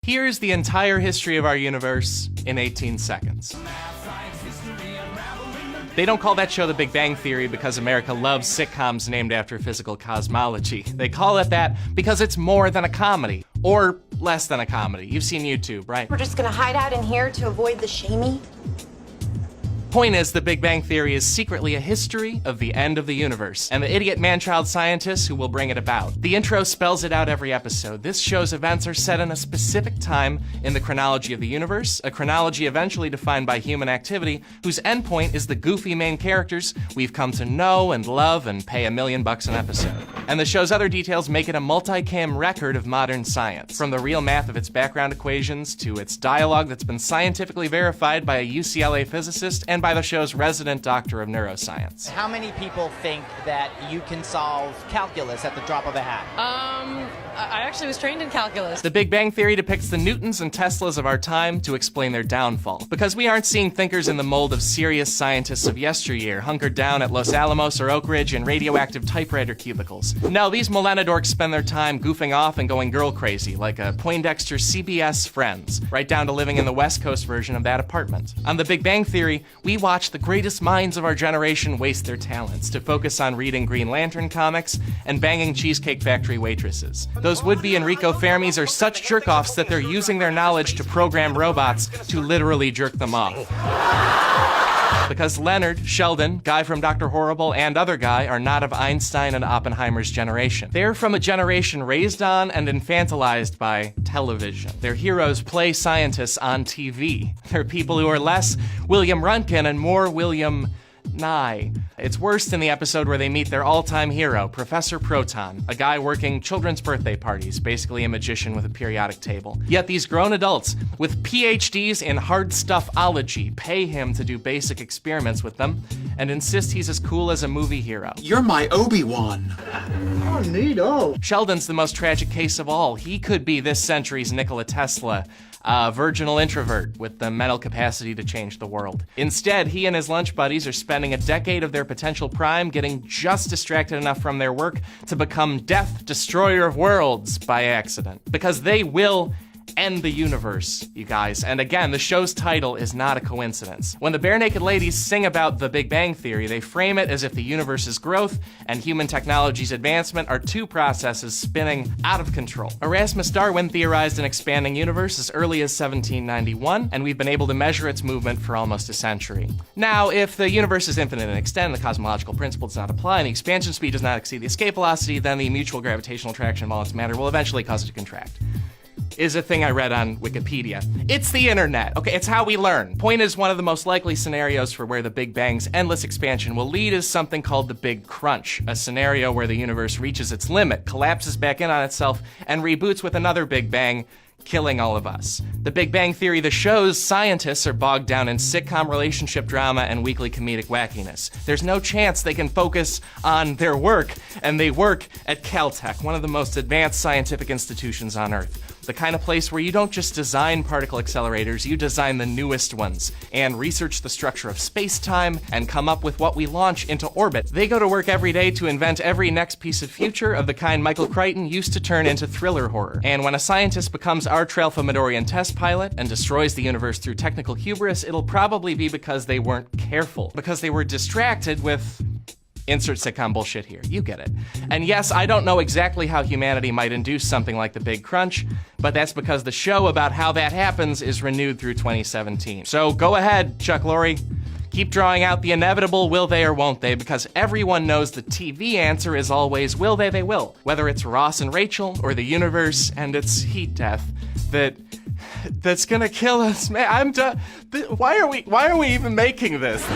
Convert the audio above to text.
Here's the entire history of our universe in 18 seconds. They don't call that show The Big Bang Theory because America loves sitcoms named after physical cosmology. They call it that because it's more than a comedy. Or less than a comedy. You've seen YouTube, right? We're just gonna hide out in here to avoid the shaming? Point is, The Big Bang Theory is secretly a history of the end of the universe, and the idiot man-child scientists who will bring it about. The intro spells it out every episode. This show's events are set in a specific time in the chronology of the universe, a chronology eventually defined by human activity, whose endpoint is the goofy main characters we've come to know and love and pay $1 million an episode. And the show's other details make it a multicam record of modern science, from the real math of its background equations to its dialogue that's been scientifically verified by a UCLA physicist and by the show's resident doctor of neuroscience. How many people think that you can solve calculus at the drop of a hat? I actually was trained in calculus. The Big Bang Theory depicts the Newtons and Teslas of our time to explain their downfall. Because we aren't seeing thinkers in the mold of serious scientists of yesteryear, hunkered down at Los Alamos or Oak Ridge in radioactive typewriter cubicles. No, these millenniadorks spend their time goofing off and going girl crazy, like a Poindexter CBS Friends, right down to living in the West Coast version of that apartment. On The Big Bang Theory, we watch the greatest minds of our generation waste their talents to focus on reading Green Lantern comics and banging Cheesecake Factory waitresses. Those would-be Enrico Fermis are such jerk-offs that they're using their knowledge to program robots to literally jerk them off. Because Leonard, Sheldon, Guy from Dr. Horrible, and other Guy are not of Einstein and Oppenheimer's generation. They're from a generation raised on and infantilized by television. Their heroes play scientists on TV. They're people who are less William Röntgen and more William Nye. It's worse in the episode where they meet their all-time hero, Professor Proton, a guy working children's birthday parties, basically a magician with a periodic table. Yet these grown adults, with PhDs in hard stuffology, pay him to do basic experiments with them and insist he's as cool as a movie hero. You're my Obi-Wan. Oh, neato. Sheldon's the most tragic case of all. He could be this century's Nikola Tesla, a virginal introvert with the mental capacity to change the world. Instead, he and his lunch buddies are spending a decade of their potential prime getting just distracted enough from their work to become Death Destroyer of Worlds by accident. Because they will end the universe, you guys. And again, the show's title is not a coincidence. When the Bare Naked Ladies sing about the Big Bang Theory, they frame it as if the universe's growth and human technology's advancement are two processes spinning out of control. Erasmus Darwin theorized an expanding universe as early as 1791, and we've been able to measure its movement for almost a century. Now, if the universe is infinite in extent, the cosmological principle does not apply, and the expansion speed does not exceed the escape velocity, then the mutual gravitational attraction of all its matter will eventually cause it to contract. Is a thing I read on Wikipedia. It's the internet. Okay, it's how we learn. Point is, one of the most likely scenarios for where the Big Bang's endless expansion will lead is something called the Big Crunch, a scenario where the universe reaches its limit, collapses back in on itself, and reboots with another Big Bang, killing all of us. The Big Bang Theory, the show's scientists are bogged down in sitcom relationship drama and weekly comedic wackiness. There's no chance they can focus on their work, and they work at Caltech, one of the most advanced scientific institutions on Earth. The kind of place where you don't just design particle accelerators, you design the newest ones, and research the structure of space-time, and come up with what we launch into orbit. They go to work every day to invent every next piece of future of the kind Michael Crichton used to turn into thriller horror. And when a scientist becomes our Tralfa Midorian test pilot and destroys the universe through technical hubris, it'll probably be because they weren't careful. Because they were distracted with insert sitcom bullshit here. You get it. And yes, I don't know exactly how humanity might induce something like the Big Crunch, but that's because the show about how that happens is renewed through 2017. So go ahead, Chuck Lorre. Keep drawing out the inevitable will they or won't they, because everyone knows the TV answer is always will they will. Whether it's Ross and Rachel or the universe and its heat death that's gonna kill us, man. I'm done. Why are we even making this?